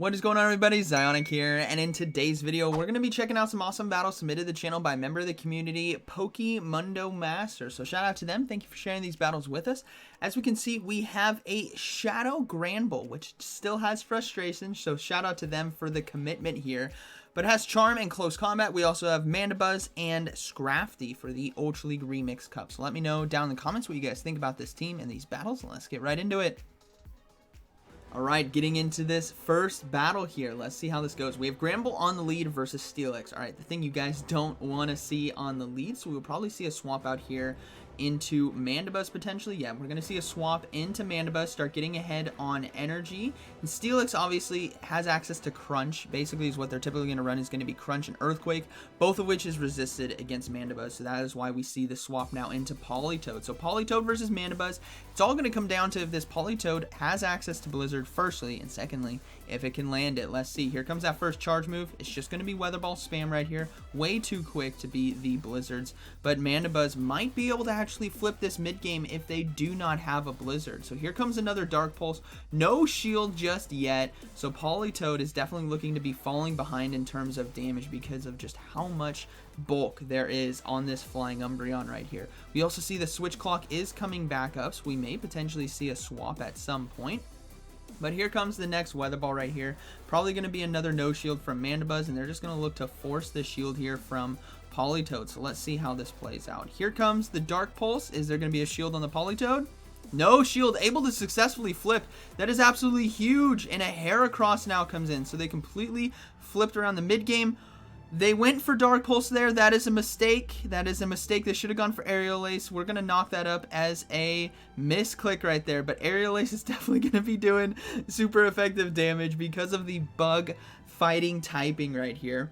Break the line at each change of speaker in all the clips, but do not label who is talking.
What is going on, everybody? ZyoniK here, and in today's video we're going to be checking out some awesome battles submitted to the channel by a member of the community, Pokémon Master. So shout out to them. Thank you for sharing these battles with us. As we can see, we have a Shadow Granbull, which still has frustration, so shout out to them for the commitment here. But it has Charm and Close Combat. We also have Mandibuzz and Scrafty for the Ultra League Remix Cup. So let me know down in the comments what you guys think about this team and these battles, and let's get right into it. Alright, getting into this first battle here. Let's see how this goes. We have Granbull on the lead versus Steelix. Alright, the thing you guys don't want to see on the lead, so we'll probably see a swap out here into Mandibuzz potentially. Yeah, we're going to see a swap into Mandibuzz, start getting ahead on energy. And Steelix obviously has access to Crunch. Basically is what they're typically going to run is going to be Crunch and Earthquake, both of which is resisted against Mandibuzz. So that is why we see the swap now into Politoed. So Politoed versus Mandibuzz. It's all going to come down to if this Politoed has access to Blizzard firstly, and secondly, if it can land it. Let's see. Here comes that first charge move. It's just going to be Weather Ball spam right here. Way too quick to be the Blizzards, but Mandibuzz might be able to actually flip this mid game if they do not have a Blizzard. So here comes another Dark Pulse. No shield just yet, so Politoed is definitely looking to be falling behind in terms of damage because of just how much bulk there is on this flying Umbreon right here. We also see the switch clock is coming back up, so we may potentially see a swap at some point. But here comes the next Weather Ball right here. Probably going to be another no shield from Mandibuzz, and they're just going to look to force the shield here from Politoed. So let's see how this plays out. Here comes the Dark Pulse. Is there going to be a shield on the Politoed? No shield, able to successfully flip. That is absolutely huge, and a Heracross now comes in. So they completely flipped around the mid game. They went for Dark Pulse there. That is a mistake. That is a mistake. They should have gone for Aerial Ace. We're going to knock that up as a misclick right there. But Aerial Ace is definitely going to be doing super effective damage because of the bug fighting typing right here.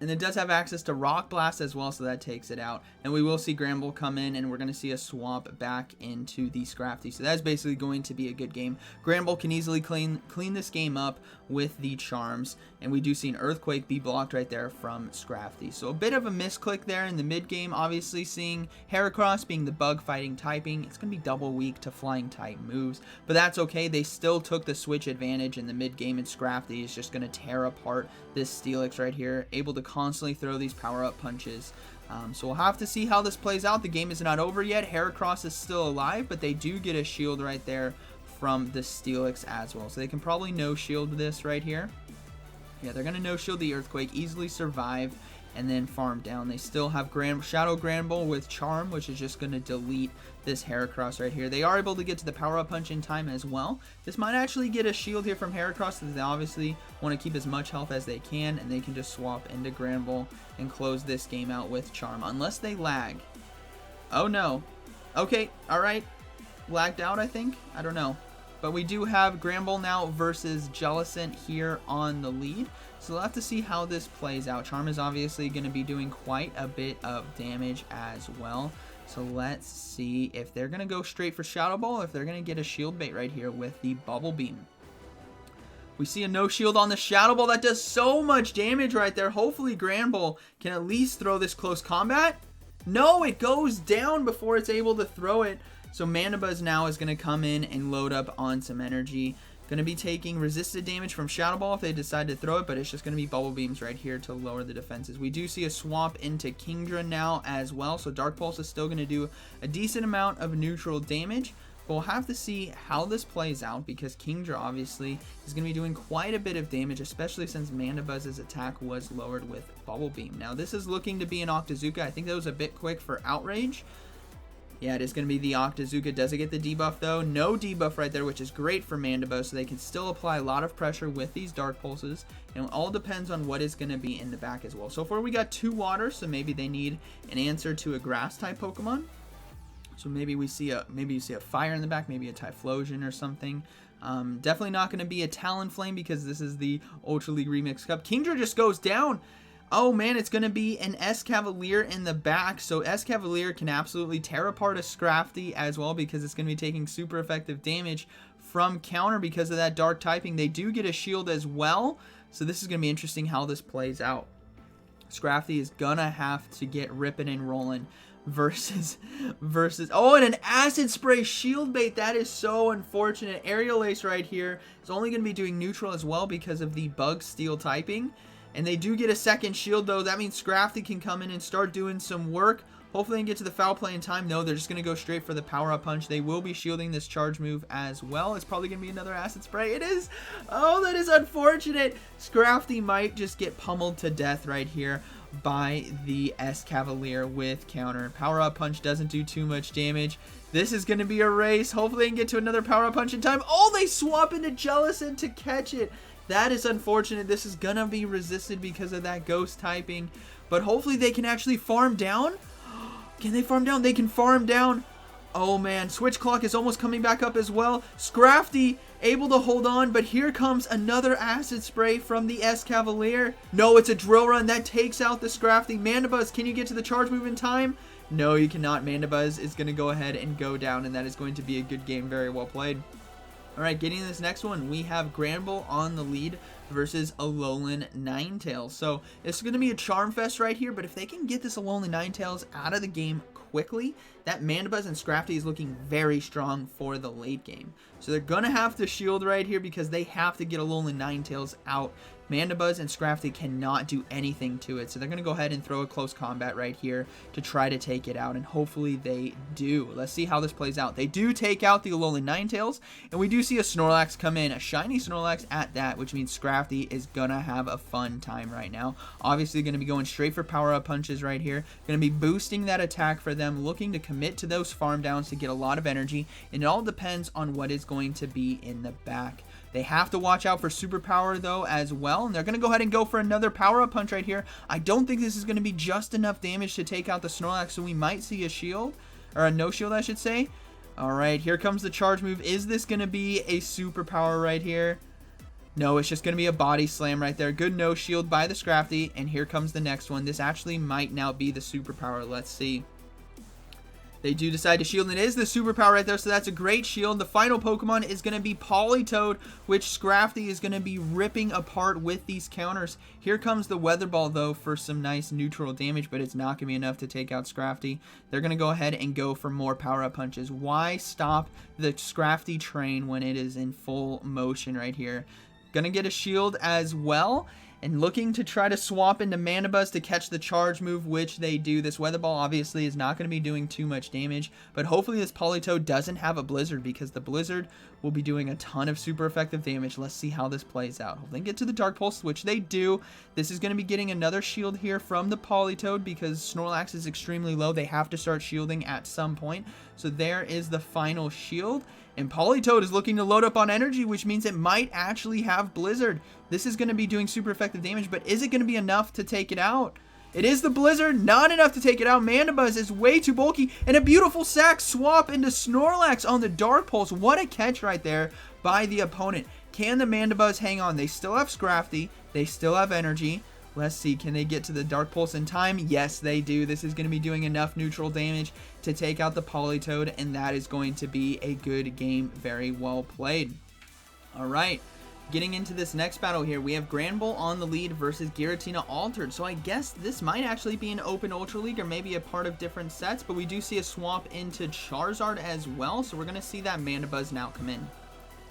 And it does have access to Rock Blast as well, so that takes it out. And we will see Granbull come in, and we're going to see a swap back into the Scrafty. So that's basically going to be a good game. Granbull can easily clean this game up with the Charms. And we do see an Earthquake be blocked right there from Scrafty. So a bit of a misclick there in the mid game. Obviously seeing Heracross being the bug fighting typing. It's going to be double weak to flying type moves. But that's okay. They still took the switch advantage in the mid game, and Scrafty is just going to tear apart this Steelix right here. Able to constantly throw these power-up punches. So we'll have to see how this plays out. The game is not over yet. Heracross is still alive, but they do get a shield right there from the Steelix as well. So they can probably no-shield this right here. Yeah, they're going to no-shield the Earthquake, easily survive, and then farm down. They still have Shadow Granbull with Charm, which is just going to delete this Heracross right here. They are able to get to the power-up punch in time as well. This might actually get a shield here from Heracross, so they obviously want to keep as much health as they can, and they can just swap into Granbull and close this game out with Charm, unless they lag. Oh no. Okay, alright. Lagged out, I think? I don't know. But we do have Granbull now versus Jellicent here on the lead. So we'll have to see how this plays out. Charm is obviously going to be doing quite a bit of damage as well. So let's see if they're going to go straight for Shadow Ball, or if they're going to get a shield bait right here with the Bubble Beam. We see a no shield on the Shadow Ball. That does so much damage right there. Hopefully Granbull can at least throw this close combat. No, it goes down before it's able to throw it. So Mandibuzz now is going to come in and load up on some energy. Going to be taking resisted damage from Shadow Ball if they decide to throw it, but it's just going to be Bubble Beams right here to lower the defenses. We do see a swap into Kingdra now as well, so Dark Pulse is still going to do a decent amount of neutral damage. But we'll have to see how this plays out, because Kingdra obviously is going to be doing quite a bit of damage, especially since Mandibuzz's attack was lowered with Bubble Beam. Now this is looking to be an Octazooka. I think that was a bit quick for Outrage. Yeah, it is going to be the Octazooka. Does it get the debuff, though? No debuff right there, which is great for Mandibuzz, so they can still apply a lot of pressure with these Dark Pulses, and it all depends on what is going to be in the back as well. So far, we got 2 water, so maybe they need an answer to a Grass-type Pokemon. So maybe you see a Fire in the back, maybe a Typhlosion or something. Definitely not going to be a Talonflame, because this is the Ultra League Remix Cup. Kingdra just goes down. Oh man, it's going to be an Escavalier in the back. So Escavalier can absolutely tear apart a Scrafty as well, because it's going to be taking super effective damage from counter because of that dark typing. They do get a shield as well. So this is going to be interesting how this plays out. Scrafty is going to have to get ripping and rolling versus oh, and an acid spray shield bait. That is so unfortunate. Aerial Ace right here is only going to be doing neutral as well because of the bug steel typing, and they do get a second shield though. That means Scrafty can come in and start doing some work. Hopefully they can get to the foul play in time. No, they're just going to go straight for the power-up punch. They will be shielding this charge move as well. It's probably going to be another acid spray. It is. Oh, that is unfortunate. Scrafty might just get pummeled to death right here by the Escavalier with counter. Power-up punch doesn't do too much damage. This is going to be a race. Hopefully they can get to another power-up punch in time. Oh, they swap into Jellicent to catch it. That is unfortunate. This is going to be resisted because of that ghost typing. But hopefully they can actually farm down. Can they farm down? They can farm down. Oh man, Switch Clock is almost coming back up as well. Scrafty able to hold on, but here comes another acid spray from the Escavalier. No, it's a drill run that takes out the Scrafty. Mandibuzz, can you get to the charge move in time? No, you cannot. Mandibuzz is going to go ahead and go down, and that is going to be a good game. Very well played. Alright, getting to this next one, we have Granbull on the lead versus Alolan Ninetales. So, it's going to be a Charm Fest right here, but if they can get this Alolan Ninetales out of the game quickly, that Mandibuzz and Scrafty is looking very strong for the late game. So, they're going to have to shield right here because they have to get Alolan Ninetales out. Mandibuzz and Scrafty cannot do anything to it, so they're going to go ahead and throw a close combat right here to try to take it out, and hopefully they do. Let's see how this plays out. They do take out the Alolan Ninetales, and we do see a Snorlax come in, a shiny Snorlax at that, which means Scrafty is going to have a fun time right now. Obviously going to be going straight for power-up punches right here, going to be boosting that attack for them, looking to commit to those farm downs to get a lot of energy, and it all depends on what is going to be in the back. They have to watch out for superpower though as well, and they're going to go ahead and go for another power-up punch right here. I don't think this is going to be just enough damage to take out the Snorlax, so we might see a shield, or a no shield I should say. Alright, here comes the charge move. Is this going to be a superpower right here? No, it's just going to be a body slam right there. Good no shield by the Scrafty, and here comes the next one. This actually might now be the superpower. Let's see. They do decide to shield, and it is the superpower right there, so that's a great shield. The final Pokemon is going to be Politoed, which Scrafty is going to be ripping apart with these counters. Here comes the Weather Ball, though, for some nice neutral damage, but it's not going to be enough to take out Scrafty. They're going to go ahead and go for more power-up punches. Why stop the Scrafty train when it is in full motion right here? Going to get a shield as well. And looking to try to swap into Mandibuzz to catch the charge move, which they do. This Weather Ball obviously is not going to be doing too much damage, but hopefully this Politoed doesn't have a Blizzard, because the Blizzard will be doing a ton of super effective damage. Let's see how this plays out. Hopefully they get to the Dark Pulse, which they do. This is going to be getting another shield here from the Politoed because Snorlax is extremely low. They have to start shielding at some point. So there is the final shield. And Politoed is looking to load up on energy, which means it might actually have Blizzard. This is going to be doing super effective damage, but is it going to be enough to take it out? It is the Blizzard, not enough to take it out. Mandibuzz is way too bulky, and a beautiful sack swap into Snorlax on the Dark Pulse. What a catch right there by the opponent. Can the Mandibuzz hang on? They still have Scrafty. They still have energy. Let's see, can they get to the Dark Pulse in time? Yes, they do. This is going to be doing enough neutral damage to take out the Politoed, and that is going to be a good game. Very well played. All right, getting into this next battle here, we have Granbull on the lead versus Giratina Altered. So I guess this might actually be an open Ultra League or maybe a part of different sets, but we do see a swap into Charizard as well, so we're going to see that Mandibuzz now come in.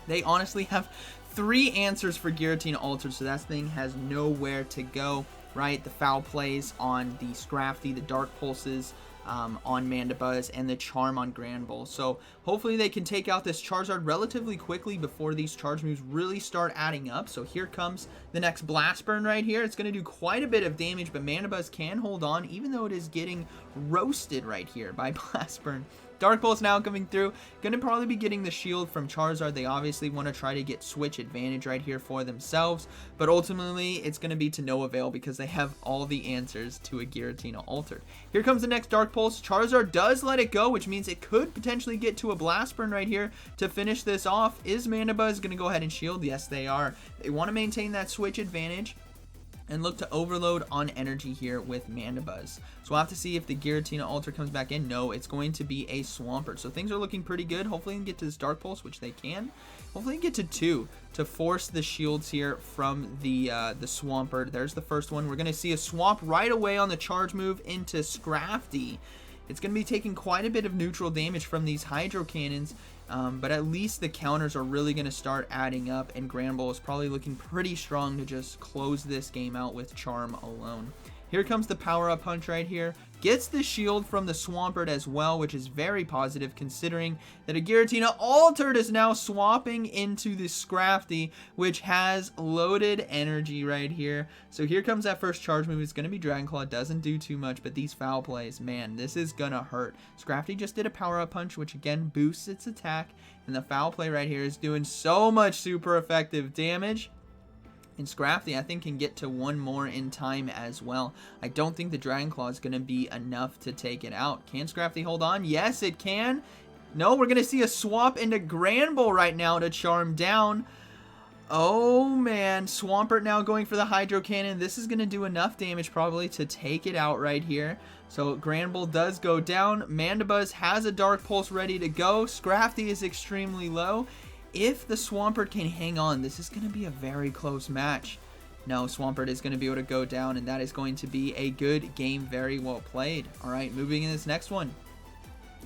They honestly have 3 answers for Giratina Altered, so that thing has nowhere to go, right? The foul plays on the Scrafty, the Dark Pulses on Mandibuzz, and the Charm on Granbull. So hopefully they can take out this Charizard relatively quickly before these charge moves really start adding up. So here comes the next Blast Burn right here. It's going to do quite a bit of damage, but Mandibuzz can hold on, even though it is getting roasted right here by Blast Burn. Dark Pulse now coming through. Going to probably be getting the shield from Charizard. They obviously want to try to get switch advantage right here for themselves, but ultimately it's going to be to no avail because they have all the answers to a Giratina Altered. Here comes the next Dark Pulse. Charizard does let it go, which means it could potentially get to a Blast Burn right here to finish this off. Is Mandibuzz going to go ahead and shield? Yes, they are. They want to maintain that switch advantage and look to overload on energy here with Mandibuzz. So we'll have to see if the Giratina Alter comes back in. No, it's going to be a Swampert. So things are looking pretty good. Hopefully they can get to this Dark Pulse, which they can. Hopefully they can get to 2 to force the shields here from the Swampert. There's the first one. We're going to see a swap right away on the charge move into Scrafty. It's going to be taking quite a bit of neutral damage from these Hydro Cannons, but at least the counters are really going to start adding up, and Granbull is probably looking pretty strong to just close this game out with Charm alone. Here comes the power-up punch right here. Gets the shield from the Swampert as well, which is very positive considering that a Giratina Altered is now swapping into the Scrafty, which has loaded energy right here. So here comes that first charge move. It's going to be Dragon Claw. It doesn't do too much, but these foul plays, man, this is going to hurt. Scrafty just did a power-up punch, which again boosts its attack, and the foul play right here is doing so much super effective damage. And Scrafty, I think, can get to one more in time as well. I don't think the Dragon Claw is going to be enough to take it out. Can Scrafty hold on? Yes, it can. No, we're going to see a swap into Granbull right now to charm down. Oh, man. Swampert now going for the Hydro Cannon. This is going to do enough damage probably to take it out right here. So Granbull does go down. Mandibuzz has a Dark Pulse ready to go. Scrafty is extremely low. If the Swampert can hang on, this is going to be a very close match. No, Swampert is going to be able to go down, and that is going to be a good game, very well played. All right, moving in this next one.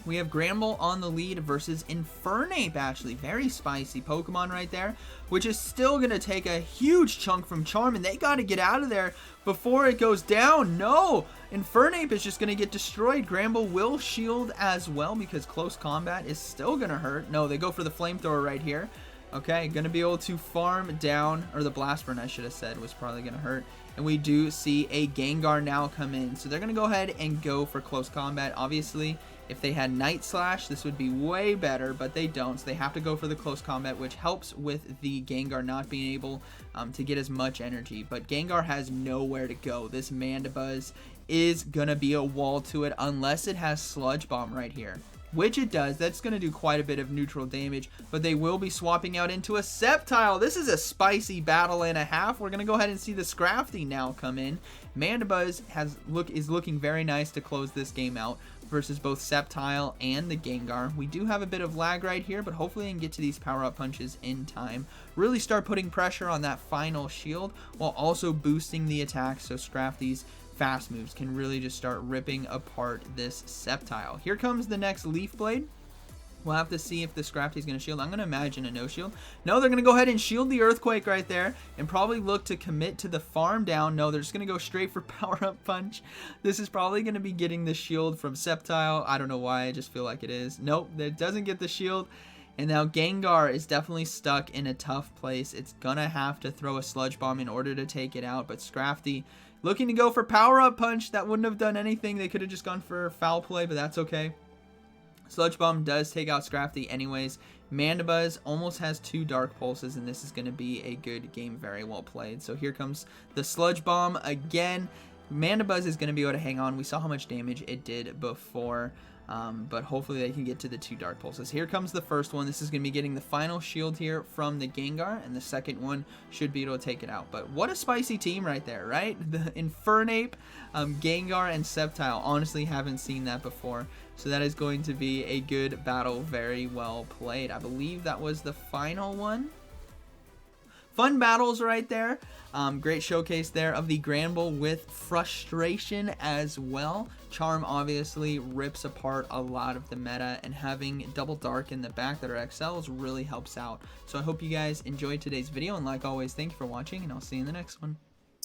We have Granbull on the lead versus Infernape, actually. Very spicy Pokemon right there, which is still going to take a huge chunk from Charm, and they got to get out of there before it goes down. No! Infernape is just going to get destroyed. Granbull will shield as well because close combat is still going to hurt. No, they go for the Flamethrower right here. Okay, going to be able to farm down, or the Blast Burn, I should have said, was probably going to hurt. And we do see a Gengar now come in. So they're going to go ahead and go for close combat. Obviously, if they had Night Slash, this would be way better, but they don't. So they have to go for the close combat, which helps with the Gengar not being able to get as much energy. But Gengar has nowhere to go. This Mandibuzz is going to be a wall to it unless it has Sludge Bomb right here. Which it does. That's going to do quite a bit of neutral damage, but they will be swapping out into a Sceptile. This is a spicy battle and a half. We're going to go ahead and see the Scrafty now come in. Mandibuzz is looking very nice to close this game out versus both Sceptile and the Gengar. We do have a bit of lag right here, but hopefully I can get to these power-up punches in time. Really start putting pressure on that final shield while also boosting the attack so Scrafty's fast moves can really just start ripping apart this Sceptile. Here comes the next Leaf Blade. We'll have to see if the Scrafty is going to shield. I'm going to imagine a no shield. No, they're going to go ahead and shield the Earthquake right there and probably look to commit to the farm down. No, they're just going to go straight for Power Up Punch. This is probably going to be getting the shield from Sceptile. I don't know why. I just feel like it is. Nope, it doesn't get the shield. And now Gengar is definitely stuck in a tough place. It's going to have to throw a Sludge Bomb in order to take it out. But Scrafty looking to go for Power Up Punch. That wouldn't have done anything. They could have just gone for Foul Play, but that's okay. Sludge Bomb does take out Scrafty anyways. Mandibuzz almost has 2 Dark Pulses, and this is going to be a good game, very well played. So here comes the Sludge Bomb again. Mandibuzz is going to be able to hang on. We saw how much damage it did before, but hopefully they can get to the 2 Dark Pulses. Here comes the first one. This is going to be getting the final shield here from the Gengar, and the second one should be able to take it out. But what a spicy team right there, right? The Infernape, Gengar, and Sceptile. Honestly, haven't seen that before. So that is going to be a good battle, very well played. I believe that was the final one. Fun battles right there. Great showcase there of the Granbull with Frustration as well. Charm obviously rips apart a lot of the meta, and having Double Dark in the back that are XLs really helps out. So I hope you guys enjoyed today's video, and like always, thank you for watching, and I'll see you in the next one.